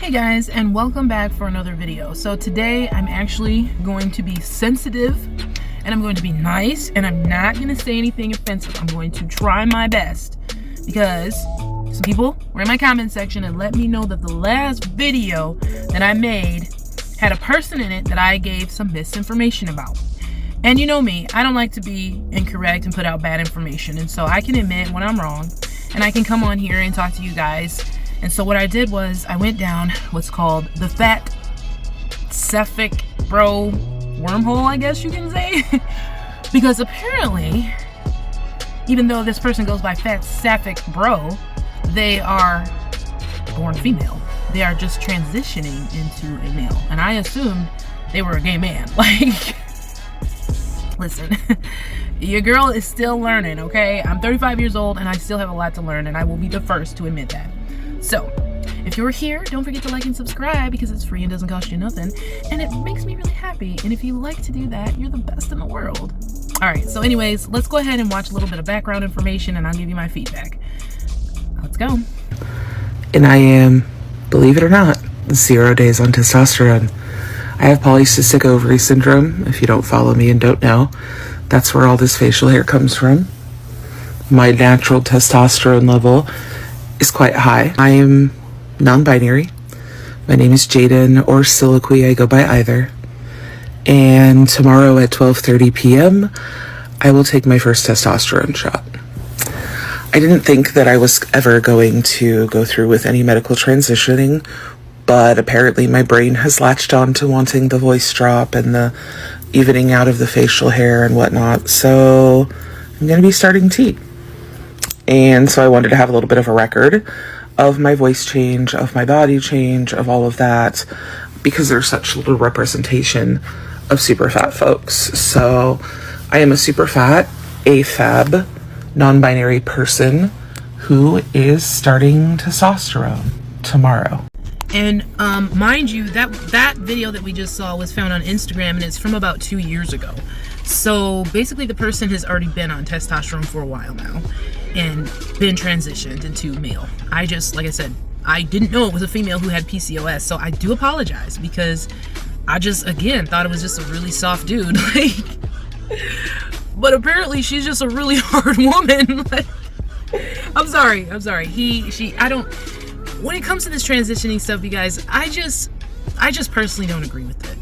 Hey guys, and welcome back for another video. So today I'm actually going to be sensitive and I'm going to be nice and I'm not going to say anything offensive. I'm going to try my best because some people were in my comment section and let me know that the last video that I made had a person in it that I gave some misinformation about. And you know me, I don't like to be incorrect and put out bad information, and so I can admit when I'm wrong and I can come on here and talk to you guys. And so what I did was I went down what's called the Fatsapphicbro Wormwhole, I guess you can say. Because apparently, even though this person goes by Fatsapphicbro, they are born female. They are just transitioning into a male. And I assumed they were a gay man. Like, listen, your girl is still learning, okay? I'm 35 years old and I still have a lot to learn, and I will be the first to admit that. So, if you're here, don't forget to like and subscribe because it's free and doesn't cost you nothing. And it makes me really happy. And if you like to do that, you're the best in the world. Alright, so anyways, let's go ahead and watch a little bit of background information and I'll give you my feedback. Let's go. And I am, believe it or not, 0 days on testosterone. I have polycystic ovary syndrome. If you don't follow me and don't know, that's where all this facial hair comes from. My natural testosterone level is quite high. I am non-binary. My name is Jaden or Soliloquy. I go by either. And tomorrow at 12:30 p.m. I will take my first testosterone shot. I didn't think that I was ever going to go through with any medical transitioning, but apparently my brain has latched on to wanting the voice drop and the evening out of the facial hair and whatnot. So I'm going to be starting T. And so I wanted to have a little bit of a record of my voice change, of my body change, of all of that, because there's such little representation of super fat folks. So I am a super fat, AFAB, non-binary person who is starting testosterone tomorrow. And mind you, that video that we just saw was found on Instagram and it's from about 2 years ago. So basically the person has already been on testosterone for a while now and been transitioned into male. I just, like I said, I didn't know it was a female who had PCOS, so I do apologize because I just, again, thought it was just a really soft dude. Like, but apparently she's just a really hard woman. Like, I'm sorry. I don't, when it comes to this transitioning stuff, you guys, I just personally don't agree with it.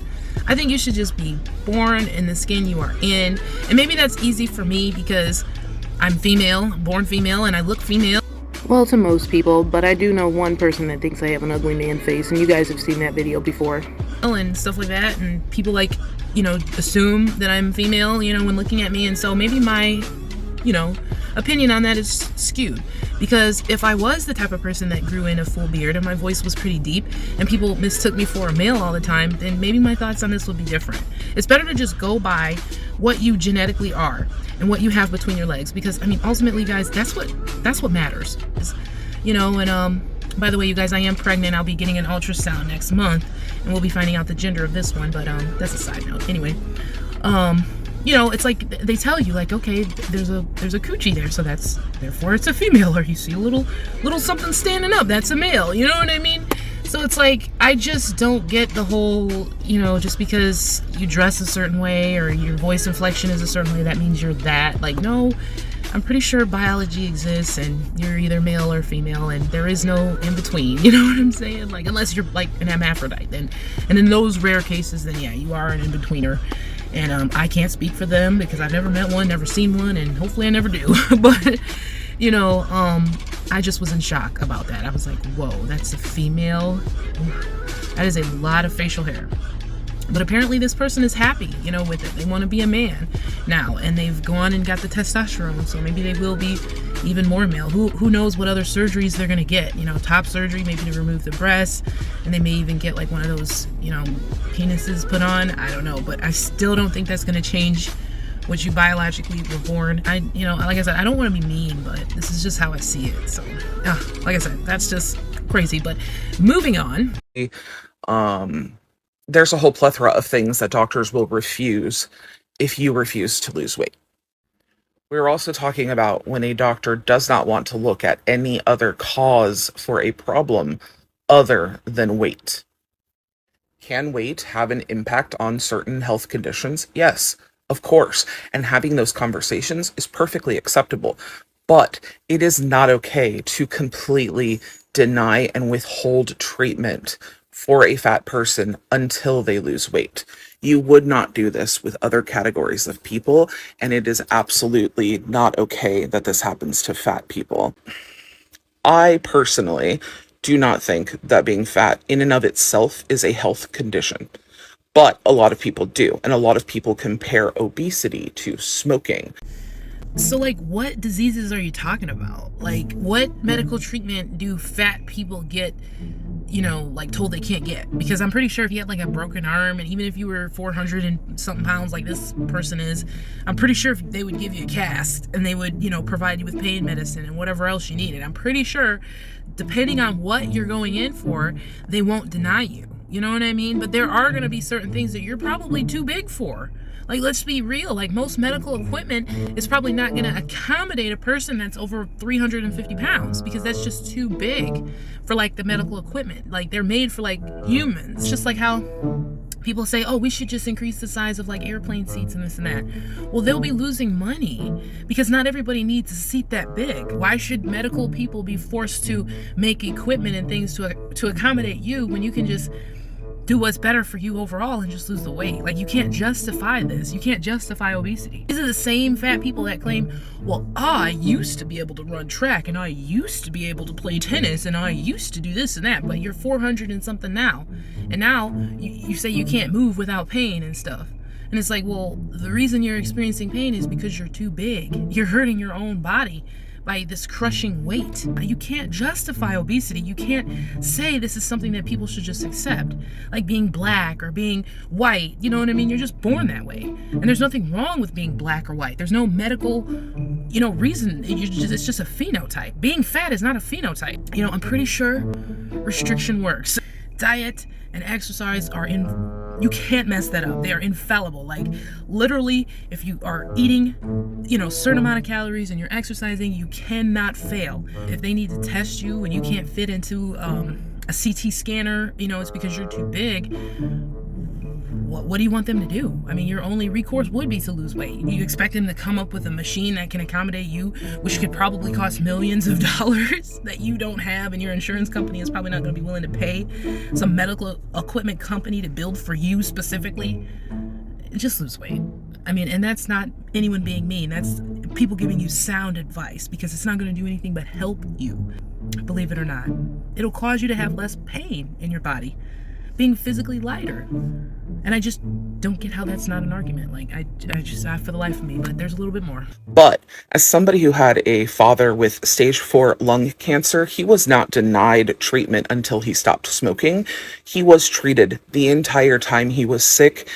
I think you should just be born in the skin you are in. And maybe that's easy for me because I'm female, born female, and I look female. Well, to most people, but I do know one person that thinks I have an ugly man face, and you guys have seen that video before. And stuff like that, and people like, assume that I'm female, when looking at me, and so maybe my, opinion on that is skewed. Because if I was the type of person that grew in a full beard and my voice was pretty deep and people mistook me for a male all the time, then maybe my thoughts on this would be different. It's better to just go by what you genetically are and what you have between your legs, because I mean, ultimately, guys, that's what matters. And by the way, you guys, I am pregnant. I'll be getting an ultrasound next month and we'll be finding out the gender of this one, but that's a side note. Anyway, it's like they tell you, like, okay, there's a coochie there, so therefore it's a female, or you see a little something standing up, that's a male, you know what I mean? So it's like, I just don't get the whole, just because you dress a certain way or your voice inflection is a certain way, that means you're that. Like, no, I'm pretty sure biology exists and you're either male or female and there is no in between, you know what I'm saying? Like, unless you're like an hermaphrodite, and in those rare cases, then yeah, you are an in-betweener. And I can't speak for them because I've never met one, never seen one, and hopefully I never do. But, I just was in shock about that. I was like, whoa, that's a female? That is a lot of facial hair. But apparently this person is happy, with it. They want to be a man now, and they've gone and got the testosterone, so maybe they will be even more male. Who knows what other surgeries they're going to get, top surgery, maybe to remove the breasts, and they may even get like one of those, penises put on. I don't know, but I still don't think that's going to change what you biologically were born. Like I said, I don't want to be mean, but this is just how I see it. So, like I said, that's just crazy. But moving on. There's a whole plethora of things that doctors will refuse if you refuse to lose weight. We're also talking about when a doctor does not want to look at any other cause for a problem other than weight. Can weight have an impact on certain health conditions? Yes, of course. And having those conversations is perfectly acceptable. But it is not okay to completely deny and withhold treatment for a fat person until they lose weight. You would not do this with other categories of people, and it is absolutely not okay that this happens to fat people. I personally do not think that being fat in and of itself is a health condition, but a lot of people do, and a lot of people compare obesity to smoking. So, like, what diseases are you talking about? Like, what medical treatment do fat people get, like, told they can't get? Because I'm pretty sure if you had, like, a broken arm, and even if you were 400 and something pounds like this person is, I'm pretty sure they would give you a cast, and they would, provide you with pain medicine and whatever else you needed. I'm pretty sure, depending on what you're going in for, they won't deny you. You know what I mean? But there are going to be certain things that you're probably too big for. Like, let's be real. Like, most medical equipment is probably not going to accommodate a person that's over 350 pounds because that's just too big for, like, the medical equipment. Like, they're made for, like, humans. It's just like how people say, oh, we should just increase the size of, like, airplane seats and this and that. Well, they'll be losing money because not everybody needs a seat that big. Why should medical people be forced to make equipment and things to accommodate you when you can just do what's better for you overall and just lose the weight? Like, you can't justify this. You can't justify obesity. These are the same fat people that claim, well, I used to be able to run track, and I used to be able to play tennis, and I used to do this and that, but you're 400 and something now. And now you say you can't move without pain and stuff. And it's like, well, the reason you're experiencing pain is because you're too big. You're hurting your own body by this crushing weight. You can't justify obesity. You can't say this is something that people should just accept. Like being black or being white, you know what I mean? You're just born that way. And there's nothing wrong with being black or white. There's no medical, reason. It's just a phenotype. Being fat is not a phenotype. I'm pretty sure restriction works. Diet and exercise you can't mess that up. They are infallible. Like, literally, if you are eating, a certain amount of calories and you're exercising, you cannot fail. If they need to test you and you can't fit into a CT scanner, it's because you're too big. What do you want them to do? I mean, your only recourse would be to lose weight. You expect them to come up with a machine that can accommodate you, which could probably cost millions of dollars that you don't have, and your insurance company is probably not going to be willing to pay some medical equipment company to build for you specifically. Just lose weight. I mean, and that's not anyone being mean. That's people giving you sound advice, because it's not going to do anything but help you. Believe it or not. It'll cause you to have less pain in your body, being physically lighter. And I just don't get how that's not an argument. Like, I just, for the life of me, but there's a little bit more. But as somebody who had a father with stage 4 lung cancer, he was not denied treatment until he stopped smoking. He was treated the entire time he was sick,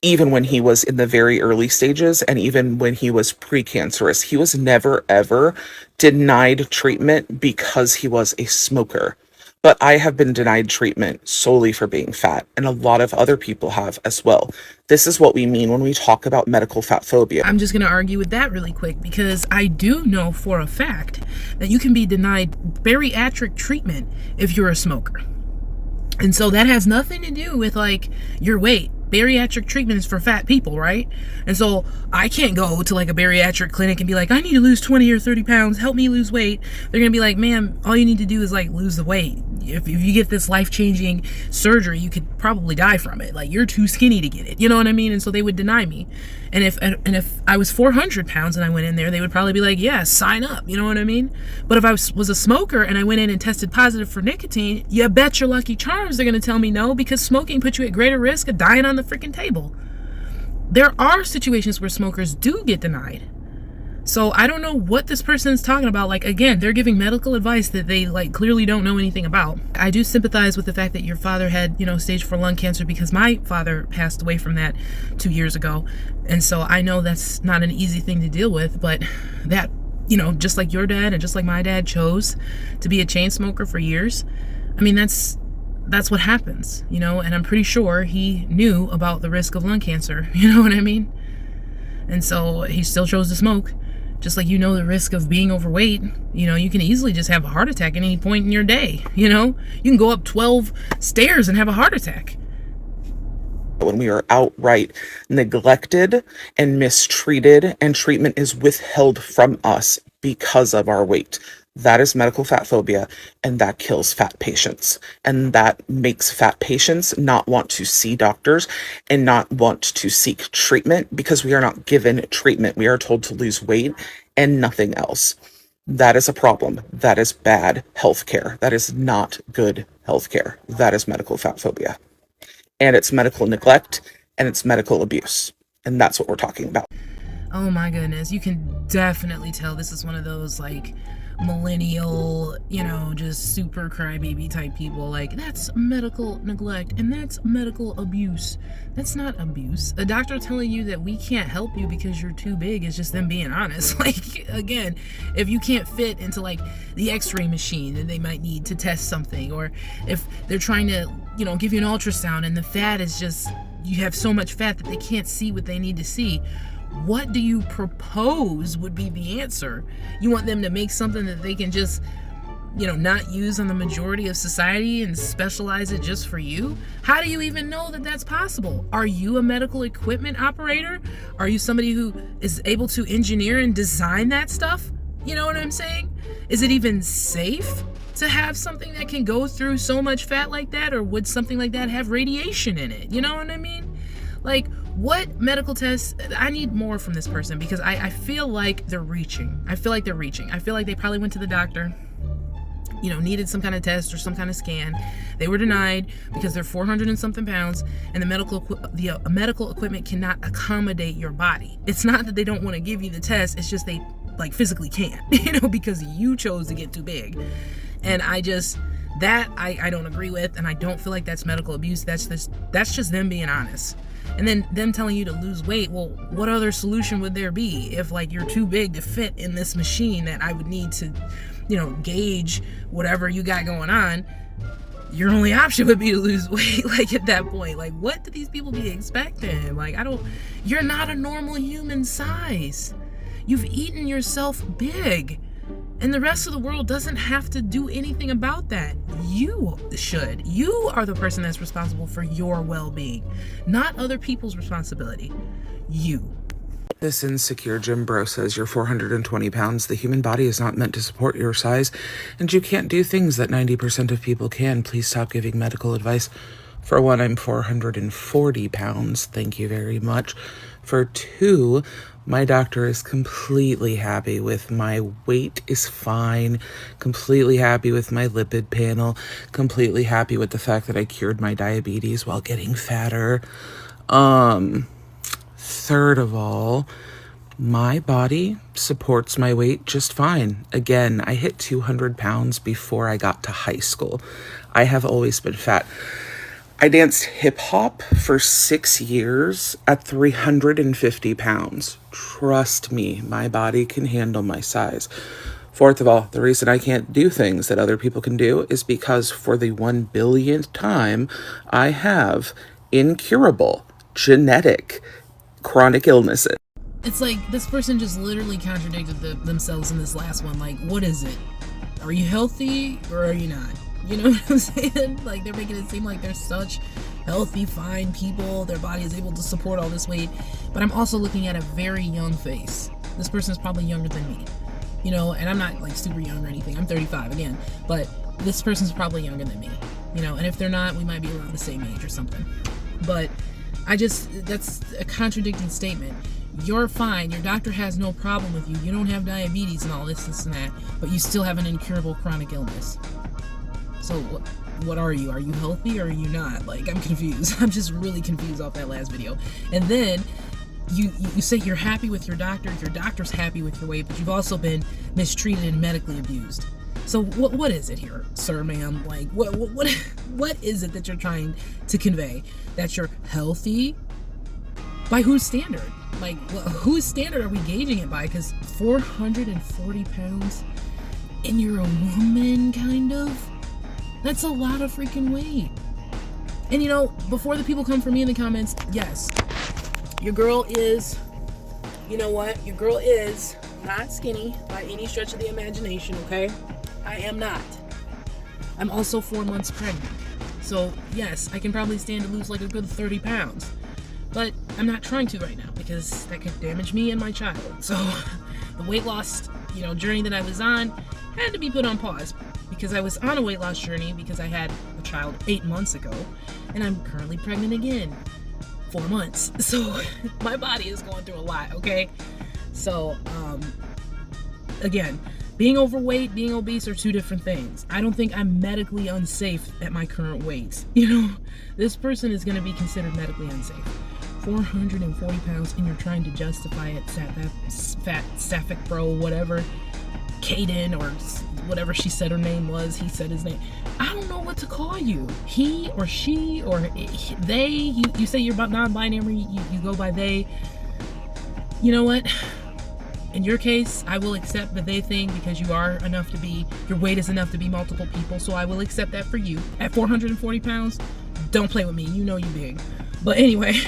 even when he was in the very early stages, and even when he was precancerous. He was never, ever denied treatment because he was a smoker. But I have been denied treatment solely for being fat, and a lot of other people have as well. This is what we mean when we talk about medical fat phobia. I'm just going to argue with that really quick, because I do know for a fact that you can be denied bariatric treatment if you're a smoker. And so that has nothing to do with, like, your weight. Bariatric treatment is for fat people, right? And so I can't go to, like, a bariatric clinic and be like, I need to lose 20 or 30 pounds, help me lose weight. They're gonna be like, ma'am, all you need to do is, like, lose the weight. If you get this life-changing surgery, you could probably die from it. Like, you're too skinny to get it, you know what I mean? And so they would deny me. And if I was 400 pounds and I went in there, they would probably be like, yeah, sign up, you know what I mean? But if I was a smoker and I went in and tested positive for nicotine, you bet your lucky charms they're gonna tell me no, because smoking puts you at greater risk of dying on the freaking table. There are situations where smokers do get denied. So I don't know what this person is talking about. Like, again, they're giving medical advice that they, like, clearly don't know anything about. I do sympathize with the fact that your father had, stage 4 lung cancer, because my father passed away from that 2 years ago. And so I know that's not an easy thing to deal with, but that, just like your dad and just like my dad chose to be a chain smoker for years. I mean, that's what happens, and I'm pretty sure he knew about the risk of lung cancer, you know what I mean? And so he still chose to smoke Just like, you know, the risk of being overweight, you know, you can easily just have a heart attack at any point in your day. You know, you can go up 12 stairs and have a heart attack. When we are outright neglected and mistreated and treatment is withheld from us because of our weight. That is medical fat phobia, and that kills fat patients. And that makes fat patients not want to see doctors and not want to seek treatment because we are not given treatment. We are told to lose weight and nothing else. That is a problem. That is bad healthcare. That is not good healthcare. That is medical fat phobia. And it's medical neglect, and it's medical abuse. And that's what we're talking about. Oh my goodness, you can definitely tell this is one of those like millennial, you know, just super crybaby type people. Like, that's medical neglect and that's medical abuse. That's not abuse. A doctor telling you that we can't help you because you're too big is just them being honest. Like, again, if you can't fit into like the x-ray machine that they might need to test something, or if they're trying to, you know, give you an ultrasound and the fat is just, you have so much fat that they can't see what they need to see, what do you propose would be the answer? You want them to make something that they can just, you know, not use on the majority of society and specialize it just for you? How do you even know that that's possible? Are you a medical equipment operator? Are you somebody who is able to engineer and design that stuff? You know what I'm saying? Is it even safe to have something that can go through so much fat like that? Or would something like that have radiation in it? You know what I mean? Like, what medical tests? I need more from this person, because I feel like they're reaching. I feel like they probably went to the doctor, you know, needed some kind of test or some kind of scan. They were denied because they're 400 and something pounds, and the medical equipment cannot accommodate your body. It's not that they don't want to give you the test, it's just they like physically can't, you know, because you chose to get too big. And I don't agree with, and I don't feel like that's medical abuse. That's just them being honest. And then them telling you to lose weight. Well, what other solution would there be if like you're too big to fit in this machine that I would need to, you know, gauge whatever you got going on? Your only option would be to lose weight. Like, at that point, like, what do these people be expecting? Like, you're not a normal human size. You've eaten yourself big. And the rest of the world doesn't have to do anything about that. You should. You are the person that's responsible for your well-being, not other people's responsibility. You. This insecure gym bro says you're 420 pounds. The human body is not meant to support your size, and you can't do things that 90% of people can. Please stop giving medical advice. For one, I'm 440 pounds. Thank you very much. For two, my doctor is completely happy with my weight is fine, completely happy with my lipid panel, completely happy with the fact that I cured my diabetes while getting fatter. Third of all, my body supports my weight just fine. Again, I hit 200 pounds before I got to high school. I have always been fat. I danced hip hop for 6 years at 350 pounds. Trust me, my body can handle my size. Fourth of all, the reason I can't do things that other people can do is because for the 1 billionth time, I have incurable, genetic, chronic illnesses. It's like this person just literally contradicted themselves in this last one. Like, what is it? Are you healthy or are you not? You know what I'm saying? Like, they're making it seem like they're such healthy, fine people. Their body is able to support all this weight. But I'm also looking at a very young face. This person is probably younger than me. You know, and I'm not like super young or anything. I'm 35 again. But this person's probably younger than me. You know, and if they're not, we might be around the same age or something. But that's a contradicting statement. You're fine. Your doctor has no problem with you. You don't have diabetes and all this and that. But you still have an incurable chronic illness. So what are you? Are you healthy or are you not? Like, I'm confused. I'm just really confused off that last video. And then you say you're happy with your doctor's happy with your weight, but you've also been mistreated and medically abused. So what is it here, sir, ma'am? Like, what is it that you're trying to convey? That you're healthy? By whose standard? Like, whose standard are we gauging it by? Because 440 pounds and you're a woman, kind of? That's a lot of freaking weight. And you know, before the people come for me in the comments, yes, your girl is, you know what? Your girl is not skinny by any stretch of the imagination, okay? I am not. I'm also 4 months pregnant. So, yes, I can probably stand to lose like a good 30 pounds. But I'm not trying to right now because that could damage me and my child. So, the weight loss, journey that I was on had to be put on pause because I was on a weight loss journey because I had a child 8 months ago and I'm currently pregnant again 4 months. So, my body is going through a lot, okay? So, again, being overweight, being obese are two different things. I don't think I'm medically unsafe at my current weight. This person is going to be considered medically unsafe. 440 pounds and you're trying to justify it, Fatsapphicbro, whatever, Caden, or whatever she said her name was, he said his name. I don't know what to call you. He or she or they. You say you're non-binary, you go by they. You know what? In your case, I will accept the they thing because your weight is enough to be multiple people, so I will accept that for you. At 440 pounds, don't play with me, you big. But anyway,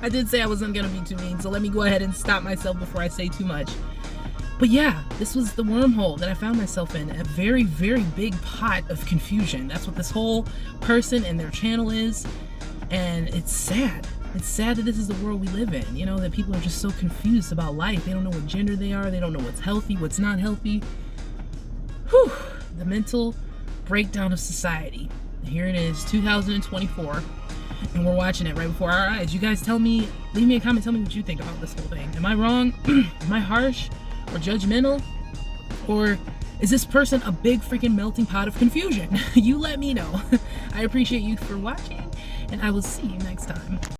I did say I wasn't gonna be too mean, so let me go ahead and stop myself before I say too much. But yeah, this was the wormhole that I found myself in, a very, very big pot of confusion. That's what this whole person and their channel is, and it's sad. It's sad that this is the world we live in, that people are just so confused about life. They don't know what gender they are. They don't know what's healthy, what's not healthy. Whew, the mental breakdown of society. Here it is, 2024, and we're watching it right before our eyes. You guys leave me a comment, tell me what you think about this whole thing. Am I wrong? Am I harsh or judgmental? Or is this person a big freaking melting pot of confusion? You let me know. I appreciate you for watching, and I will see you next time.